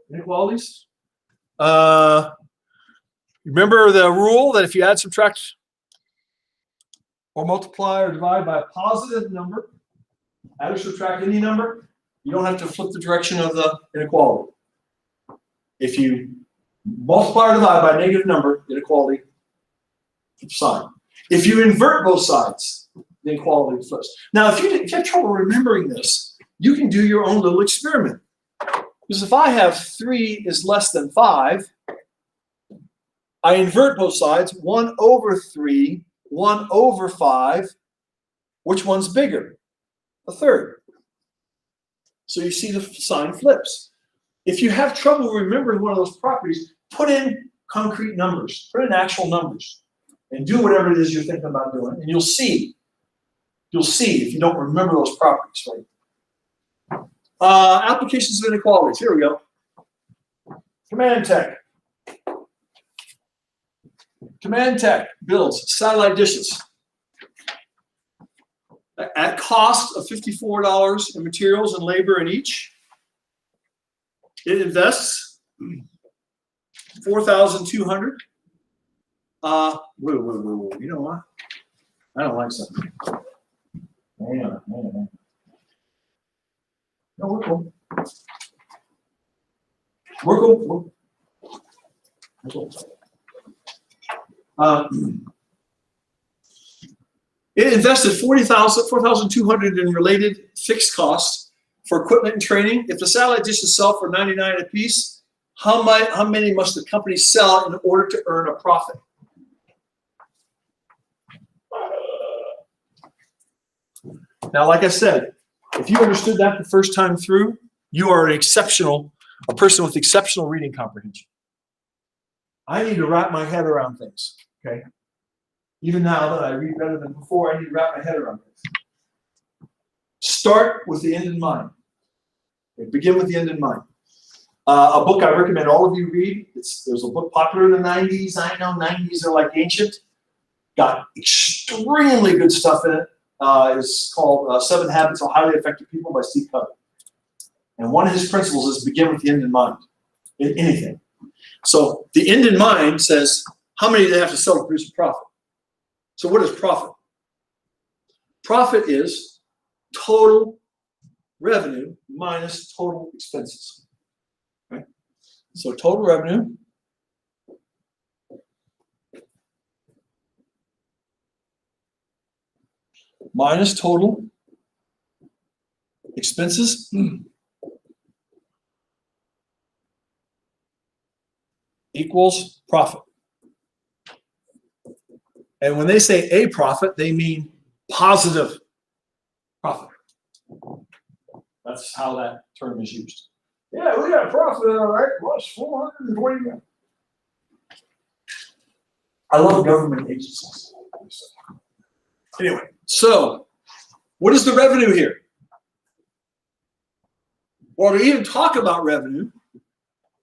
inequalities. Remember the rule that if you add, subtract, or multiply or divide by a positive number, add or subtract any number, you don't have to flip the direction of the inequality. If you multiply or divide by a negative number, inequality, flip sign. If you invert both sides, the inequality flips. Now, if you have trouble remembering this, you can do your own little experiment. Because if I have 3 is less than 5, I invert both sides, 1 over 3, 1 over 5. Which one's bigger? A third. So you see the sign flips. If you have trouble remembering one of those properties, put in concrete numbers, put in actual numbers, and do whatever it is you're thinking about doing, and you'll see. You'll see if you don't remember those properties, right? Applications of inequalities. Here we go. Command Tech. Command Tech builds satellite dishes at cost of $54 in materials and labor in each. It invests $4,200. Whoa. You know what? I don't like something. Hang on. No, we're cool. We're cool. It invested $4,200 in related fixed costs for equipment and training. If the satellite dishes sell for $99 a piece, how many must the company sell in order to earn a profit? Now, like I said, if you understood that the first time through, you are a person with exceptional reading comprehension. I need to wrap my head around things, okay? Even now that I read better than before, I need to wrap my head around things. Start with the end in mind. Okay, begin with the end in mind. A book I recommend all of you read. There's a book popular in the 90s. I know 90s are like ancient. Got extremely good stuff in it. It's called 7 Habits of Highly Effective People by Steve Covey. And one of his principles is begin with the end in mind in anything. So the end in mind says how many they have to sell to produce a profit. So what is profit? Profit is total revenue minus total expenses. Okay? So total revenue minus total expenses equals profit. And when they say a profit, they mean positive profit. That's how that term is used. Yeah, we got a profit, all right, plus 420. I love government agencies. Anyway, so what is the revenue here? Well, to even talk about revenue,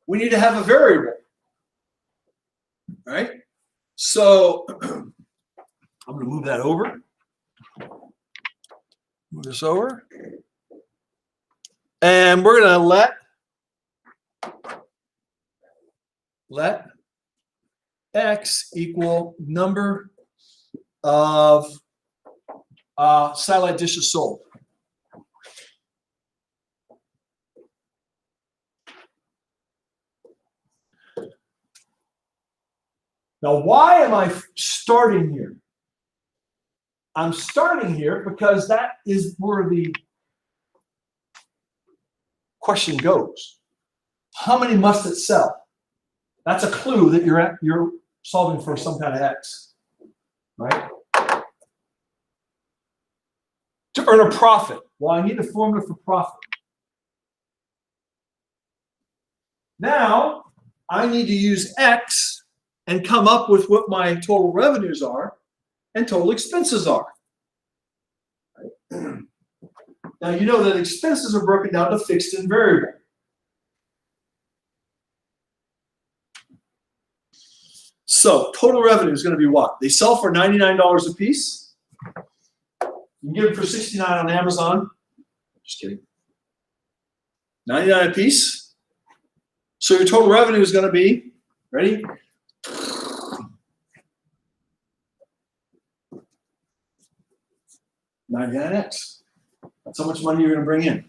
we need to have a variable, right? So I'm going to move that over. Move this over. And we're going to let X equal number of satellite dishes sold. Now, why am I starting here? I'm starting here because that is where the question goes. How many must it sell? That's a clue that you're solving for some kind of X, right? To earn a profit. Well, I need a formula for profit. Now, I need to use X and come up with what my total revenues are and total expenses are. Right? Now, you know that expenses are broken down to fixed and variable. So total revenue is going to be what? They sell for $99 a piece. You can get them for $69 on Amazon. Just kidding. $99 a piece. So your total revenue is going to be, ready? $99X. That's how much money you're going to bring in.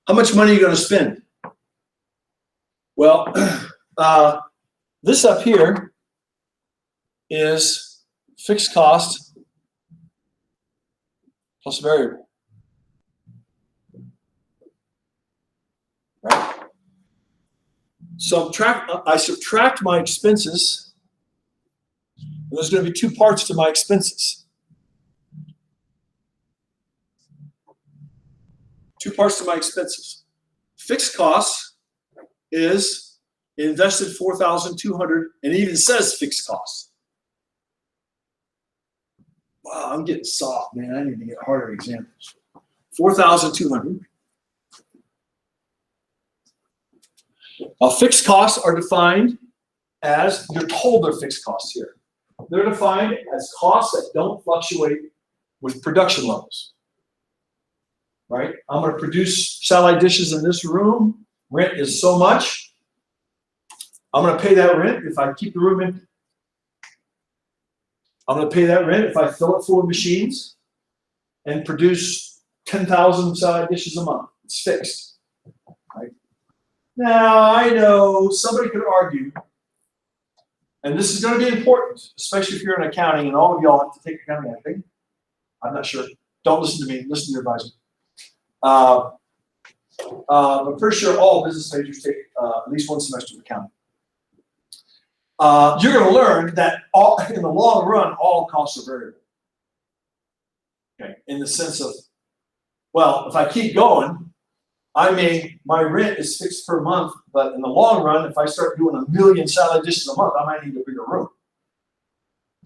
How much money are you going to spend? Well, this up here is fixed cost plus variable. Right? So I subtract my expenses. And there's going to be two parts to my expenses. Two parts to my expenses. Fixed costs is invested $4,200, and it even says fixed costs. Wow, I'm getting soft, man. I need to get harder examples. $4,200. Fixed costs are defined as, you're told they're fixed costs here. They're defined as costs that don't fluctuate with production levels. Right? I'm going to produce satellite dishes in this room. Rent is so much. I'm going to pay that rent if I keep the room empty. I'm going to pay that rent if I fill it full of machines and produce 10,000 satellite dishes a month. It's fixed. Right? Now, I know somebody could argue, and this is going to be important, especially if you're in accounting, and all of y'all have to take accounting, I think. I'm not sure. Don't listen to me. Listen to your advisor. But pretty sure all business majors take at least one semester of accounting. You're going to learn that in the long run, all costs are variable. Okay, in the sense of, well, if I keep going, my rent is fixed per month, but in the long run, if I start doing 1 million satellite dishes a month, I might need a bigger room.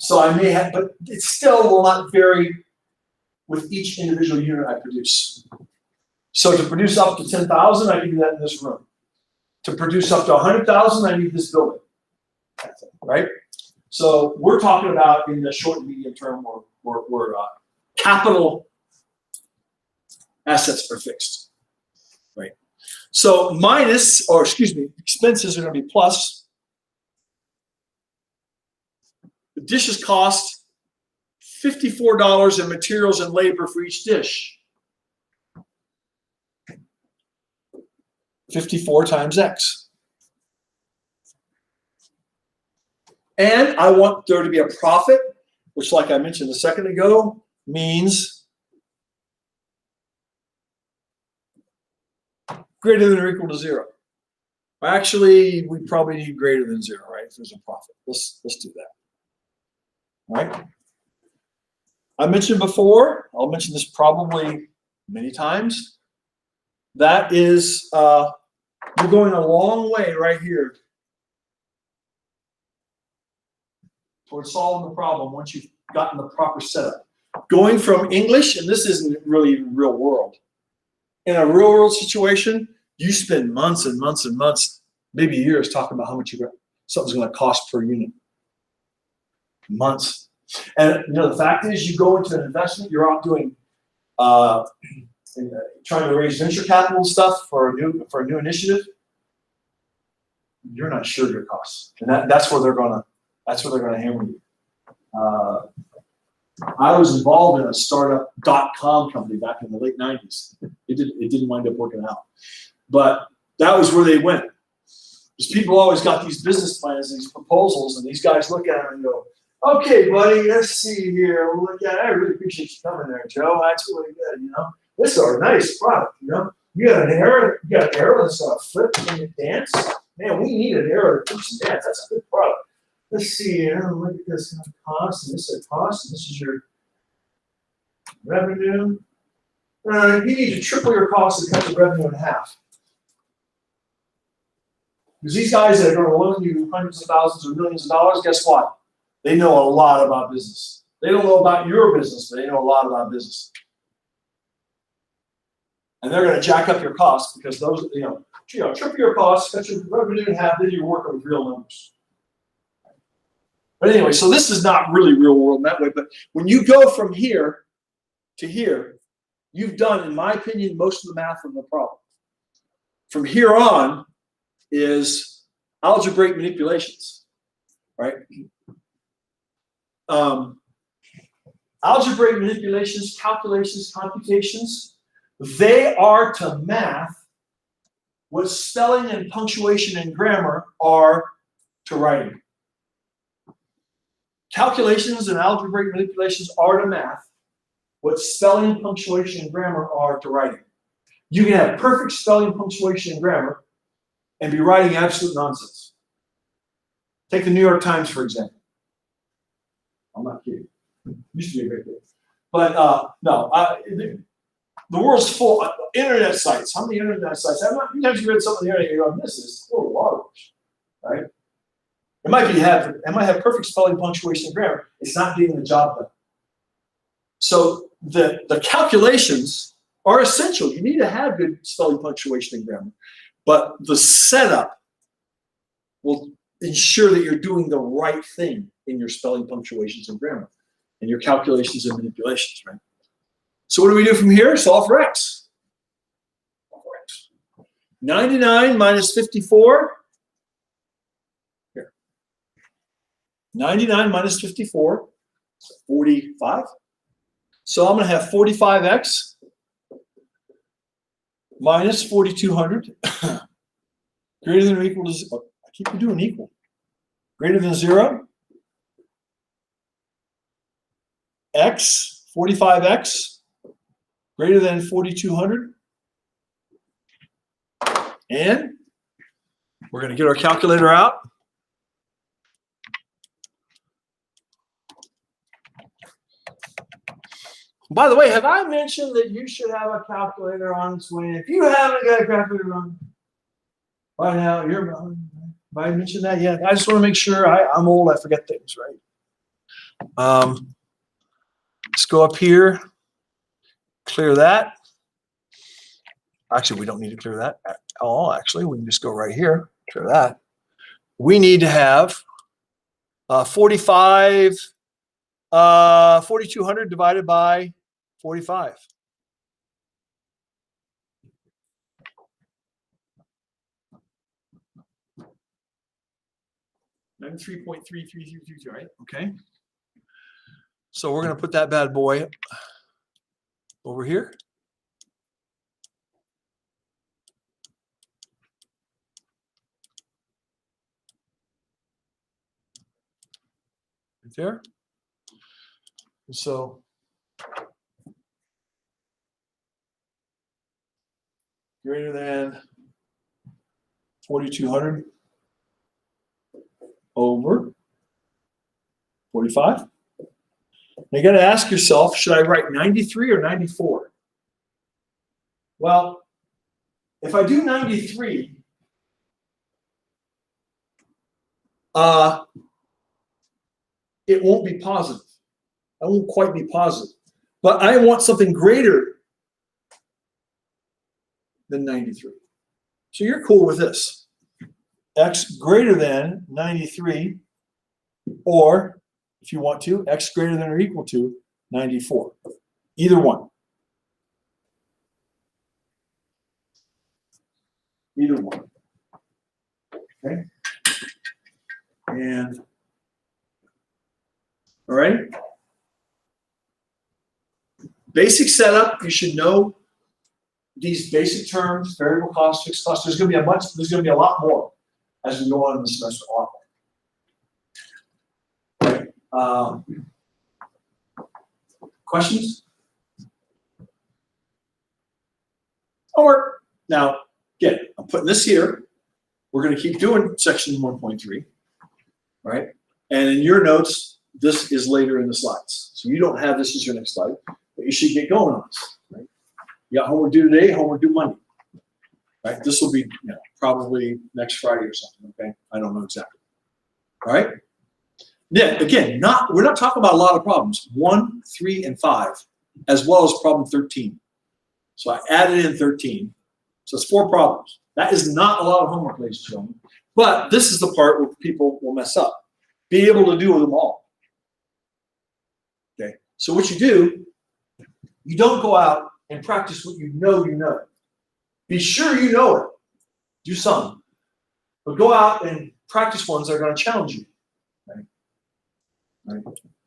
So I may have, but it still will not vary with each individual unit I produce. So to produce up to 10,000, I can do that in this room. To produce up to 100,000, I need this building. Right? So we're talking about in the short and medium term where capital assets are fixed. Right? So expenses are going to be plus. The dishes cost $54 in materials and labor for each dish. 54 times X. And I want there to be a profit, which, like I mentioned a second ago, means greater than or equal to 0. Actually, we probably need greater than 0, right? If there's a profit. Let's do that. All right. I mentioned before, I'll mention this probably many times. That is, you're going a long way right here towards solving the problem once you've gotten the proper setup. Going from English, and this isn't really real world. In a real world situation, you spend months and months and months, maybe years, talking about how much something's going to cost per unit. Months. And the fact is, you go into an investment, you're out doing trying to raise venture capital stuff for a new initiative. You're not sure your costs, and that's where they're gonna hammer you. I was involved in a startup .com company back in the late 90s. It didn't wind up working out, but that was where they went. Because people always got these business plans, these proposals, and these guys look at them and go, "Okay, buddy, let's see here. We'll look at it. I really appreciate you coming there, Joe. That's really good. This is a nice product. You got an arrow that's gonna flip and it dance. Man, we need an arrow to flips and dance. That's a good product. Let's see here. Look at this cost, and this is cost, and this is your revenue. You need to triple your cost and cut your revenue in half. Because these guys that are going to loan you hundreds of thousands or millions of dollars, guess what? They know a lot about business. They don't know about your business, but they know a lot about business. And they're going to jack up your costs because those, triple your costs, cut your revenue in half, then you're working with real numbers. But anyway, so this is not really real world in that way. But when you go from here to here, you've done, in my opinion, most of the math of the problem. From here on is algebraic manipulations, right? Algebraic manipulations, calculations, computations, they are to math what spelling and punctuation and grammar are to writing. Calculations and algebraic manipulations are to math what spelling, punctuation, and grammar are to writing. You can have perfect spelling, punctuation, and grammar and be writing absolute nonsense. Take the New York Times, for example. I'm not kidding. It used to be a great day. But no, the world's full of internet sites. How many internet sites? How many times you read something on the internet, you go, this is full of garbage, right? It might have perfect spelling, punctuation, and grammar. It's not getting the job done. So the calculations are essential. You need to have good spelling, punctuation, and grammar. But the setup will ensure that you're doing the right thing in your spelling, punctuations, and grammar, and your calculations and manipulations, right? So what do we do from here? Solve for x. 99 minus 54. Here. 99 minus 54, 45. So I'm going to have 45x minus 4200 greater than or equal to, I keep doing equal, greater than 0. X, 45x greater than 4200. And we're going to get our calculator out. By the way, have I mentioned that you should have a calculator on screen? If you haven't got a calculator on by now, have I mentioned that yet? I just want to make sure. I'm old. I forget things, right? Let's go up here. Clear that. Actually, we don't need to clear that at all. Actually, we can just go right here. Clear that. We need to have 4,200 divided by 45. $93.3333, right? Okay. So we're going to put that bad boy over here. Right there. And so greater than 4,200 over 45. Now you got to ask yourself, should I write 93 or 94? Well, if I do 93, it won't be positive. I won't quite be positive. But I want something greater than 93. So you're cool with this. X greater than 93, or if you want to, x greater than or equal to 94. Either one. Either one. Okay. And all right. Basic setup, you should know these basic terms, variable cost, fixed cost. There's going to be a lot more as we go on in the semester. Questions? Homework. Now, again, I'm putting this here. We're going to keep doing section 1.3, right? And in your notes, this is later in the slides. So you don't have this as your next slide, but you should get going on this, right? You got homework due today, homework due Monday, right? This will be probably next Friday or something, okay? I don't know exactly. All right? Yeah, again, we're not talking about a lot of problems. 1, 3, and 5, as well as problem 13. So I added in 13. So it's 4 problems. That is not a lot of homework, ladies and gentlemen. But this is the part where people will mess up. Be able to do them all. Okay. So what you do, you don't go out and practice what you know you know. Be sure you know it. Do some. But go out and practice ones that are going to challenge you. Right? Right?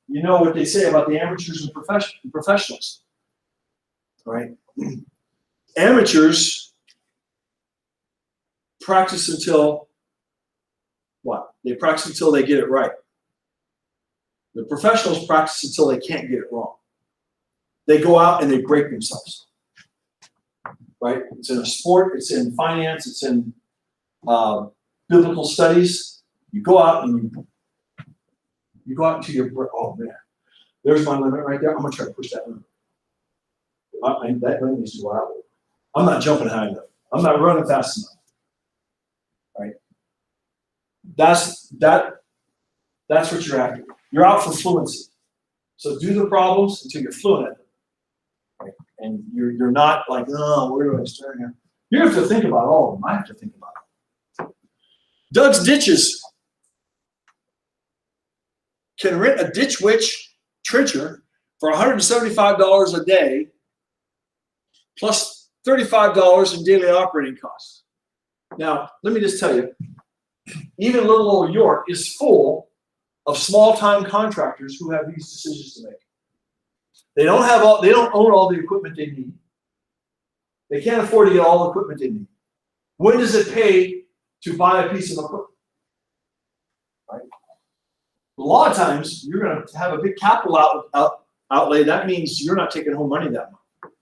You know what they say about the amateurs and professionals, right? Amateurs practice until what? They practice until they get it right. The professionals practice until they can't get it wrong. They go out and they break themselves, right? It's in a sport, it's in finance, it's in biblical studies. You go out and you go out into your, oh man, there's my limit right there. I'm gonna try to push that limit. That limit needs to go out. I'm not jumping high enough. I'm not running fast enough. Right? That's what you're after. You're out for fluency. So do the problems until you're fluent at them. Right? And you're not like, oh, where do I start here? You have to think about all of them. I have to think about it. Doug's Ditches can rent a Ditch Witch trencher for $175 a day plus $35 in daily operating costs. Now, let me just tell you, even little old York is full of small-time contractors who have these decisions to make. They don't own all the equipment they need. They can't afford to get all the equipment they need. When does it pay to buy a piece of equipment? Right? A lot of times, you're going to have a big capital outlay. That means you're not taking home money that month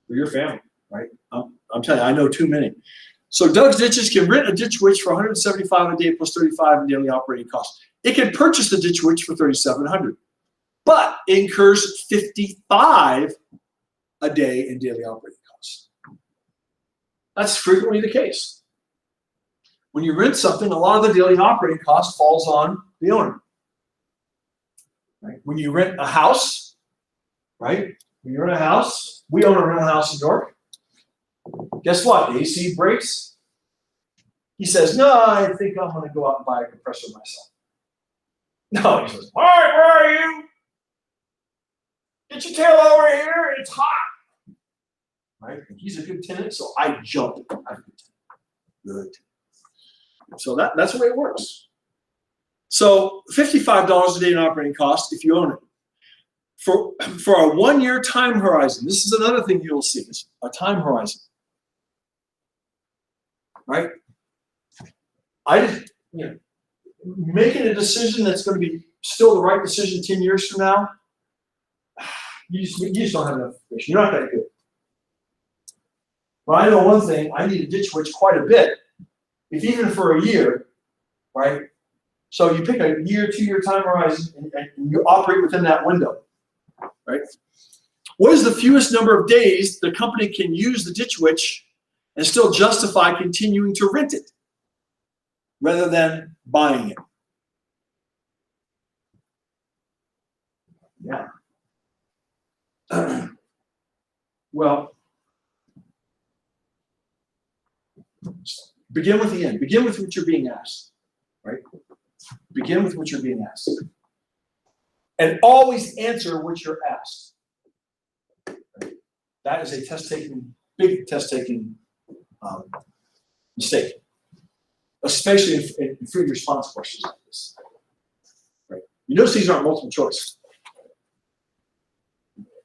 for your family, right? I'm telling you, I know too many. So Doug's Ditches can rent a Ditch Witch for $175 a day plus $35 in daily operating costs. It can purchase the Ditch Witch for $3,700, but it incurs $55 a day in daily operating costs. That's frequently the case. When you rent something, a lot of the daily operating cost falls on the owner. Right? When you rent a house, right? When you rent a house, we own a rental house in York. Guess what? The AC breaks. He says, no, I think I'm going to go out and buy a compressor myself. No, he says, all right, where are you? Get your tail over here. It's hot. Right? And he's a good tenant, so I jumped. Good. So that's the way it works. So $55 a day in operating cost if you own it. For a 1 year time horizon, this is another thing you'll see, is a time horizon. Right? Making a decision that's going to be still the right decision 10 years from now, you just don't have enough information. You're not that good. But I know one thing, I need a Ditch Witch quite a bit, if even for a year, right? So you pick a year, 2 year time horizon, and you operate within that window, right? What is the fewest number of days the company can use the Ditch Witch and still justify continuing to rent it rather than buying it? Yeah. Well, begin with the end. Begin with what you're being asked, right? Begin with what you're being asked. And always answer what you're asked. Right? That is a big test-taking mistake, especially in free response questions like this. Right? You notice these aren't multiple choice.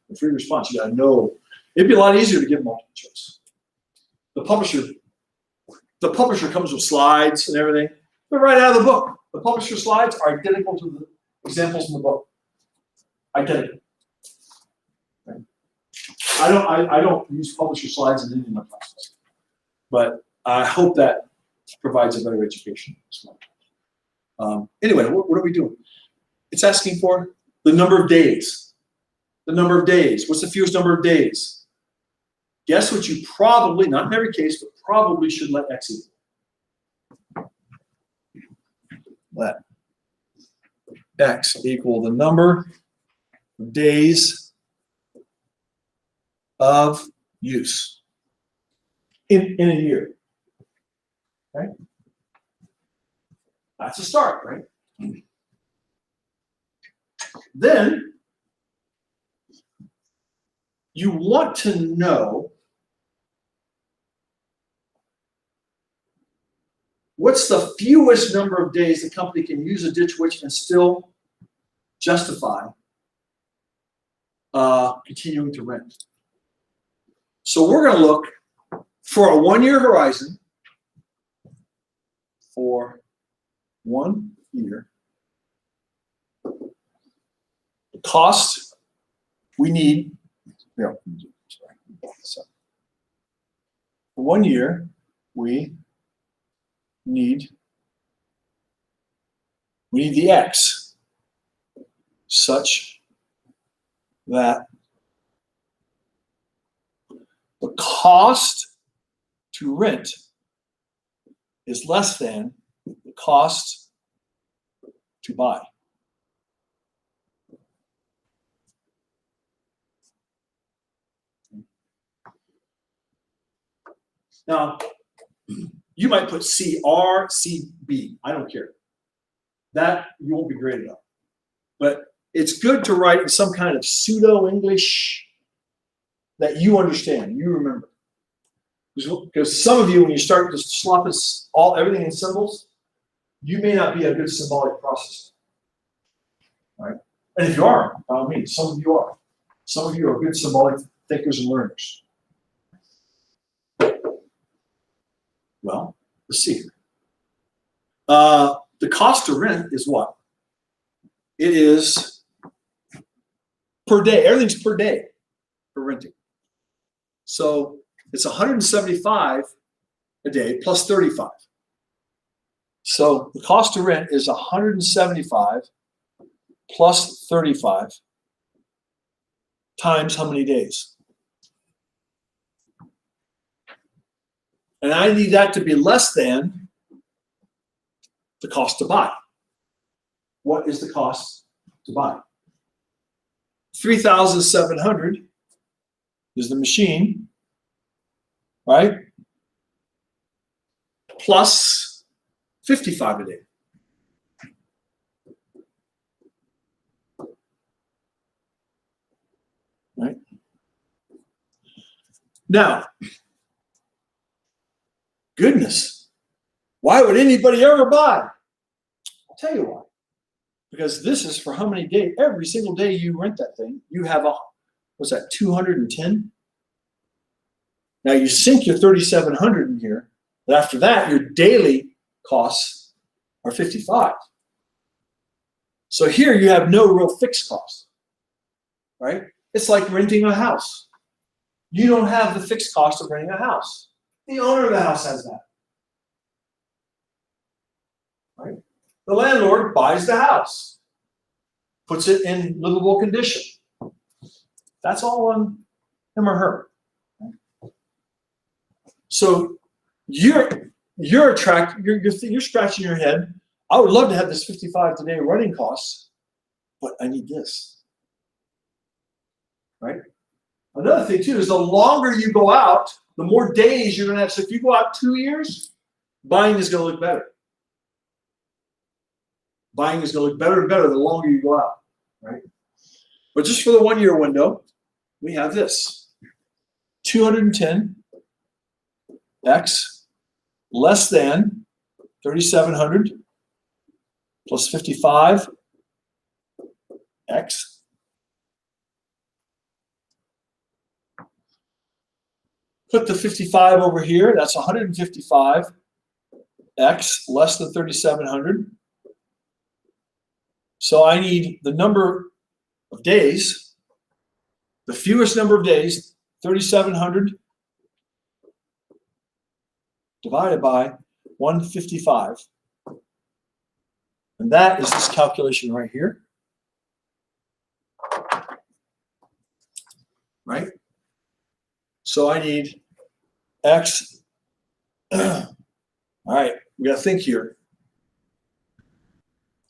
In free response, you gotta know. It'd be a lot easier to give multiple choice. The publisher comes with slides and everything. They're right out of the book. The publisher slides are identical to the examples in the book. Identical. Right? I don't use publisher slides in any of my classes, but I hope that provides a better education as well. Anyway, what are we doing? It's asking for the number of days. The number of days. What's the fewest number of days? Guess what you probably, not in every case, but probably should let X equal. Let X equal the number of days of use in a year. Okay? That's a start, right? Then you want to know what's the fewest number of days the company can use a ditch witch and still justify continuing to rent? So we're going to look for a 1-year horizon. For 1 year, the cost we need. For 1 year, we need the X such that the cost to rent is less than the cost to buy. Now, you might put CR, CB. I don't care. That you won't be graded on. But it's good to write in some kind of pseudo-English that you understand, you remember. Because some of you, when you start to slop everything in symbols, you may not be a good symbolic processor. Right? And if you are, by all means, some of you are. Some of you are good symbolic thinkers and learners. Well, let's see here. The cost to rent is what? It is per day. Everything's per day for renting. So it's 175 a day plus 35. So the cost to rent is 175 plus 35 times how many days? And I need that to be less than the cost to buy. What is the cost to buy? 3,700 is the machine, right? Plus 55 a day. Right? Now, goodness, why would anybody ever buy? I'll tell you why. Because this is for how many days? Every single day you rent that thing, you have what's that, 210? Now you sink your 3,700 in here, but after that, your daily costs are 55. So here you have no real fixed cost, right? It's like renting a house. You don't have the fixed cost of renting a house. The owner of the house has that, right? The landlord buys the house, puts it in livable condition. That's all on him or her. So you're scratching your head. I would love to have this 55 today running costs, but I need this, right? Another thing too is the longer you go out, the more days you're going to have. So if you go out 2 years, buying is going to look better. Buying is going to look better and better the longer you go out, right? But just for the 1 year window, we have this: 210 X less than 3,700 plus 55 X. Put the 55 over here. That's 155 X less than 3,700. So I need the number of days, the fewest number of days, 3,700 divided by 155. And that is this calculation right here. Right? So I need X. All right, we got to think here.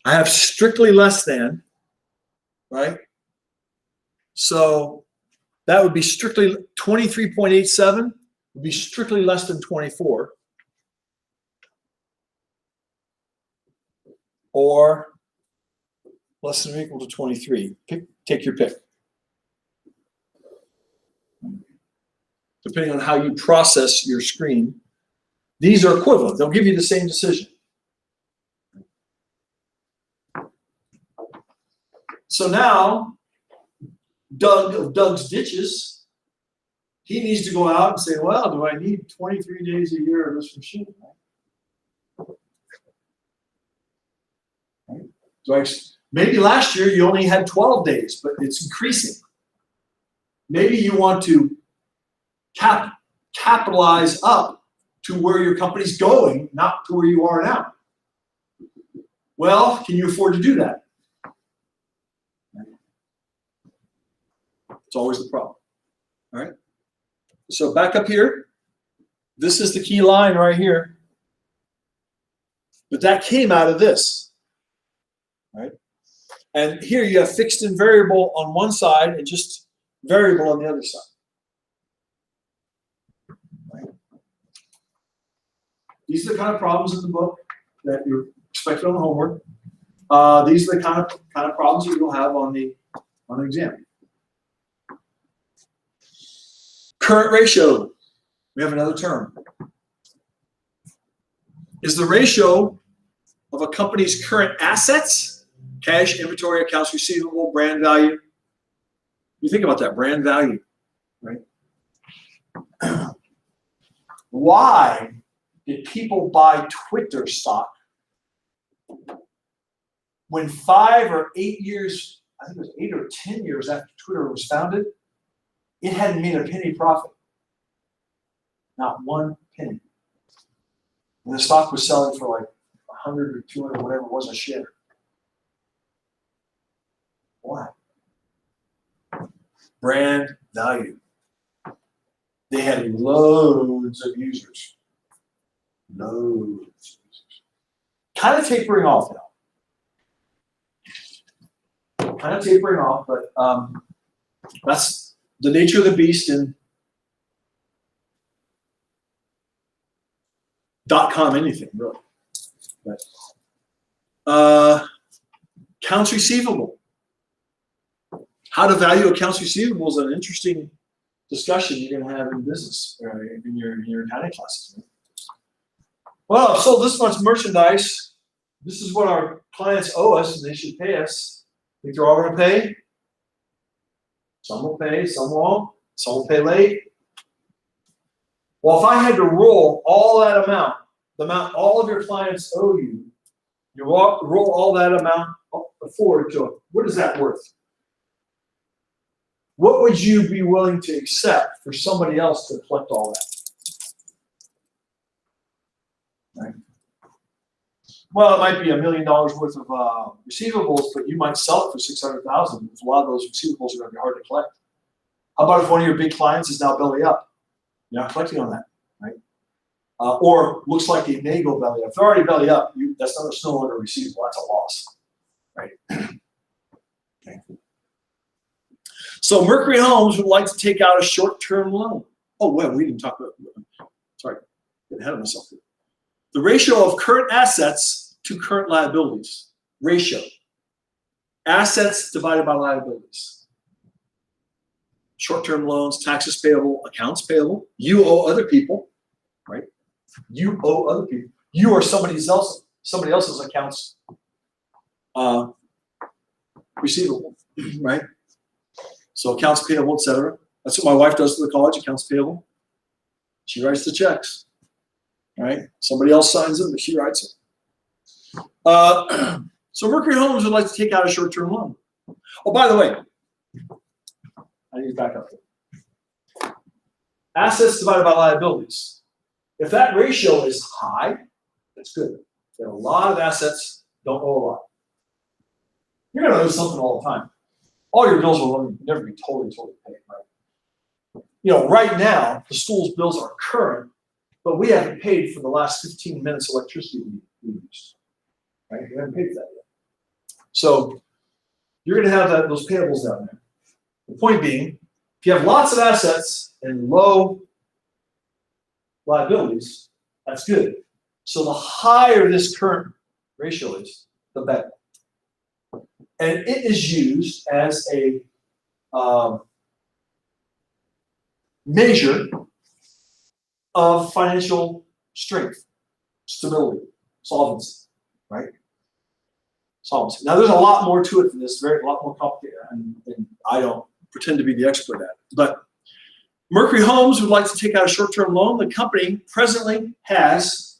I have strictly less than, right? So that would be strictly 23.87 would be strictly less than 24. Or less than or equal to 23. Take your pick. Depending on how you process your screen, These are equivalent. They'll give you the same decision. So now, Doug of Doug's Ditches, he needs to go out and say, well, do I need 23 days a year of this machine? Right? So maybe last year you only had 12 days, but it's increasing. Maybe you want to capitalize up to where your company's going, not to where you are now. Well, can you afford to do that? It's always the problem. All right. So back up here, this is the key line right here. But that came out of this. Right? And here you have fixed and variable on one side and just variable on the other side. Right? These are the kind of problems in the book that you're expected on the homework. These are the kind of problems that you'll have on the exam. Current ratio, we have another term, is the ratio of a company's current assets, cash, inventory, accounts receivable, brand value. You think about that, brand value, right? Why did people buy Twitter stock when 5 or 8 years, I think it was 8 or 10 years after Twitter was founded, it hadn't made a penny profit. Not one penny. And the stock was selling for like 100 or 200, whatever it was a share. Why? Brand value. They had loads of users. Loads of users. Kind of tapering off now. Kind of tapering off, but that's the nature of the beast in .com anything, really. But, accounts receivable. How to value accounts receivable is an interesting discussion you're going to have in business, in your accounting classes. Well, I've sold this much merchandise. This is what our clients owe us, and they should pay us. Think they're all going to pay? Some will pay, some won't. Some will pay late. Well, if I had to roll all that amount, the amount all of your clients owe you, you roll all that amount forward to it. What is that worth? What would you be willing to accept for somebody else to collect all that? Right? Well, it might be $1 million worth of receivables, but you might sell it for $600,000. A lot of those receivables are going to be hard to collect. How about if one of your big clients is now belly up? You're not collecting on that, right? Or looks like they may go belly up. If they're already belly up, that's not no longer receivable. That's a loss, right? Okay. So Mercury Homes would like to take out a short-term loan. Oh, well, we didn't talk about. Sorry, getting ahead of myself here. The ratio of current assets to current liabilities. Ratio. Assets divided by liabilities. Short-term loans, taxes payable, accounts payable. You owe other people, right? You owe other people. You are somebody else's accounts receivable, right? So accounts payable, etc. That's what my wife does to the college, accounts payable. She writes the checks, right? Somebody else signs them, but she writes them. So Mercury Homes would like to take out a short-term loan. Oh, by the way, I need to back up here. Assets divided by liabilities. If that ratio is high, that's good. If you have a lot of assets, don't owe a lot. You're going to owe something all the time. All your bills will never be totally paid, right? You know, right now, the school's bills are current, but we haven't paid for the last 15 minutes of electricity we used. Right? We haven't paid for that yet. So you're going to have those payables down there. The point being, if you have lots of assets and low liabilities, that's good. So the higher this current ratio is, the better. And it is used as a measure of financial strength, stability, solvency, right? Solvency. Now, there's a lot more to it than this, a lot more complicated, and I don't pretend to be the expert at it. But Mercury Homes would like to take out a short-term loan. The company presently has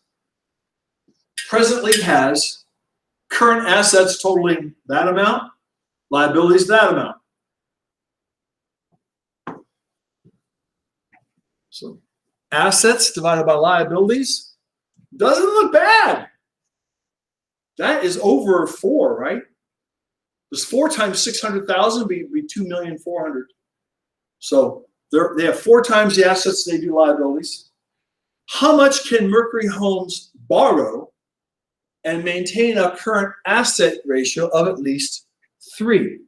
current assets totaling that amount, liabilities that amount. So assets divided by liabilities doesn't look bad. That is over 4, right? Because 4 times 600,000 would be 2,400,000. So they have 4 times the assets they do liabilities. How much can Mercury Homes borrow and maintain a current asset ratio of at least 3?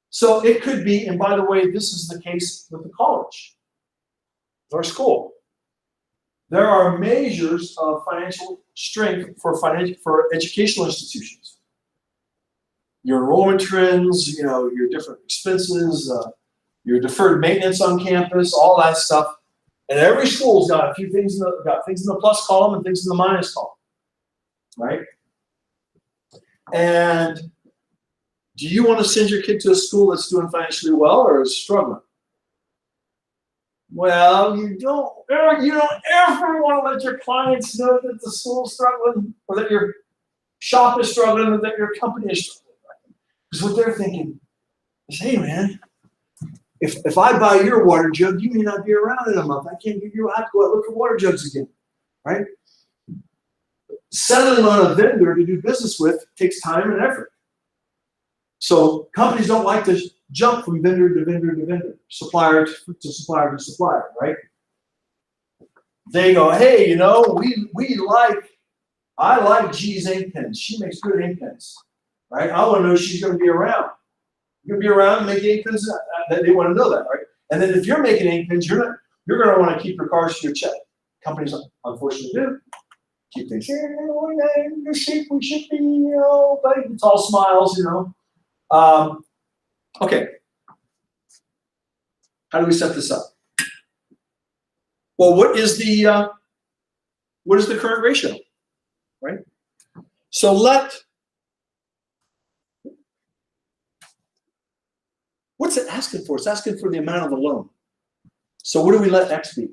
So it could be, and by the way, this is the case with the college or school. There are measures of financial strength for educational institutions. Your enrollment trends, your different expenses, your deferred maintenance on campus, all that stuff. And every school's got a few things in the plus column and things in the minus column, right? And do you want to send your kid to a school that's doing financially well or is struggling? Well, you don't ever want to let your clients know that the school's struggling or that your shop is struggling or that your company is struggling. Because what they're thinking is, hey, man, if I buy your water jug, you may not be around in a month. I can't give you, I have to go out and look for water jugs again, right? Settling on a vendor to do business with takes time and effort. So companies don't like to jump from vendor to vendor to vendor, supplier to supplier to supplier, right? They go, hey, I like G's ink pens. She makes good ink pens, right? I want to know she's going to be around. You're going to be around and make ink pens. They want to know that, right? And then if you're making ink pens, you're going to want to keep your cards to your check. Companies, unfortunately, do. Keep things, we should be, but it's all smiles, Okay. How do we set this up? Well, what is the current ratio, right? So what's it asking for? It's asking for the amount of the loan. So what do we let X be?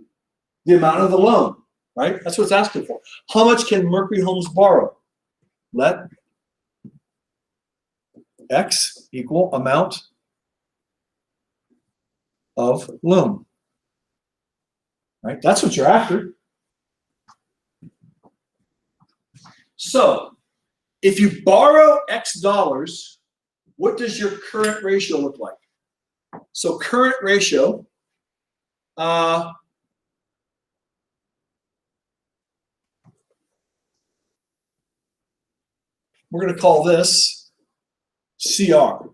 The amount of the loan, right? That's what it's asking for. How much can Mercury Homes borrow? Let X equal amount of loan, right? That's what you're after. So if you borrow X dollars, what does your current ratio look like? So current ratio, we're going to call this CR.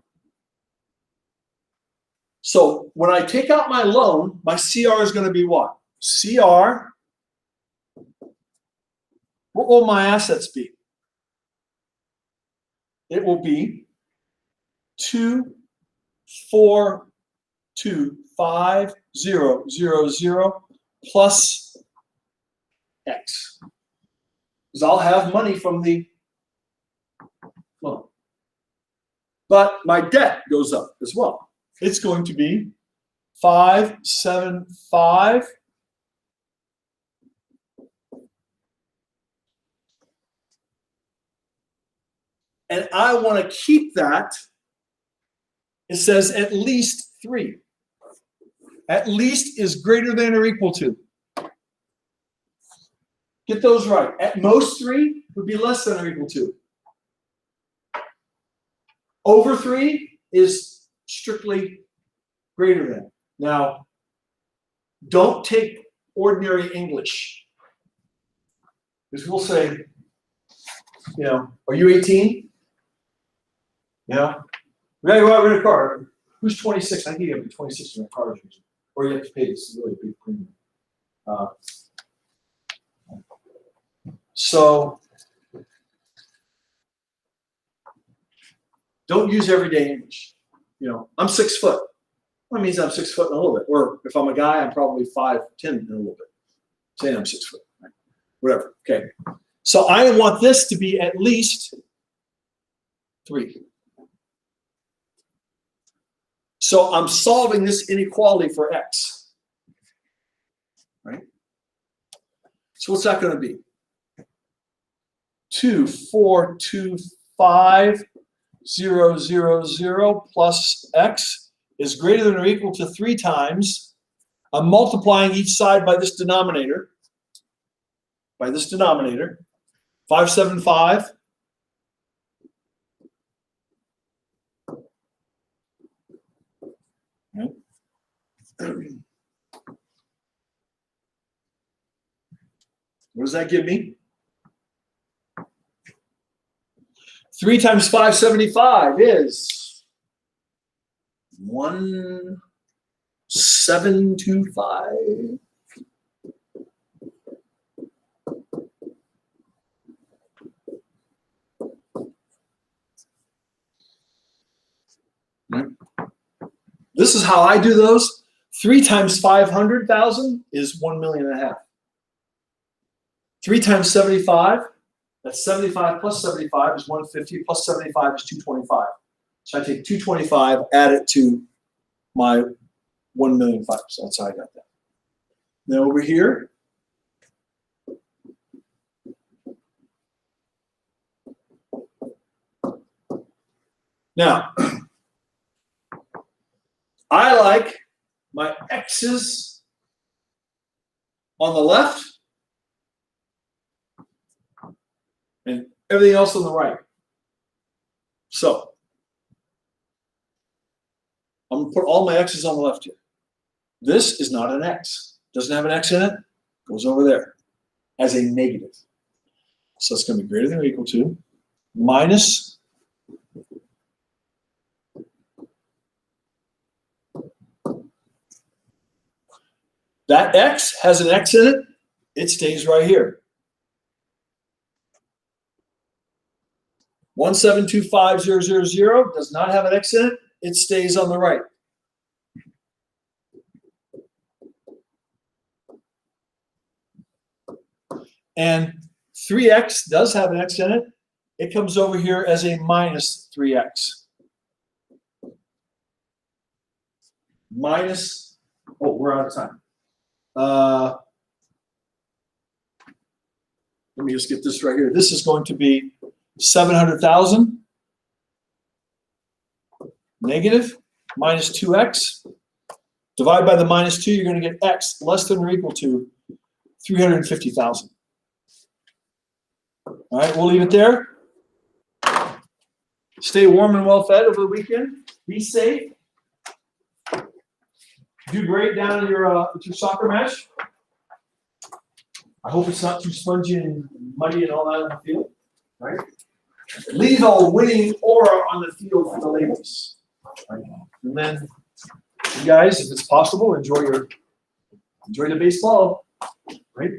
So when I take out my loan, my CR is going to be what? CR, what will my assets be? It will be 2425000 plus X. Because I'll have money from the loan. But my debt goes up as well. It's going to be 575 and I want to keep that. It says at least 3. At least is greater than or equal to. Get those right. At most 3 would be less than or equal to. Over 3 is strictly greater than. Now, don't take ordinary English. Because we'll say, are you 18? Yeah. We gotta go out and rent a car. Who's 26? I think you have to be 26 to rent a car. Or you have to pay this really big premium. So don't use everyday English. I'm 6 foot. That means I'm 6 foot and a little bit. Or if I'm a guy, I'm probably 5'10" and a little bit. Saying I'm 6 foot. Right? whatever. Okay. So I want this to be at least 3. So I'm solving this inequality for x. Right? So what's that going to be? 2, 4, 2, 5, 0, 0, 0 plus x is greater than or equal to 3 times. I'm multiplying each side by this denominator. 575. Right. What does that give me? 3 times 575 is 1725. Right. This is how I do those. 3 times 500,000 is 1.5 million. 3 times 75, that's 75 plus 75 is 150, plus 75 is 225. So I take 225, add it to my 1.5 million. So that's how I got that. Then over here, now, I like my x's on the left and everything else on the right. So I'm going to put all my x's on the left here. This is not an x. Doesn't have an x in it. Goes over there as a negative. So it's going to be greater than or equal to minus that x has an x in it. It stays right here. 1725000 does not have an x in it. It stays on the right. And 3x does have an x in it. It comes over here as a minus 3x. Minus, oh, we're out of time. Let me just get this right here. This is going to be 700,000 negative minus 2x. Divide by the minus 2, you're going to get x less than or equal to 350,000. All right, we'll leave it there. Stay warm and well fed over the weekend. Be safe. Do great down in your soccer match. I hope it's not too spongy and muddy and all that on the field. Right? Leave a winning aura on the field for the ladies. Right? And then, you guys, if it's possible, enjoy the baseball. Right?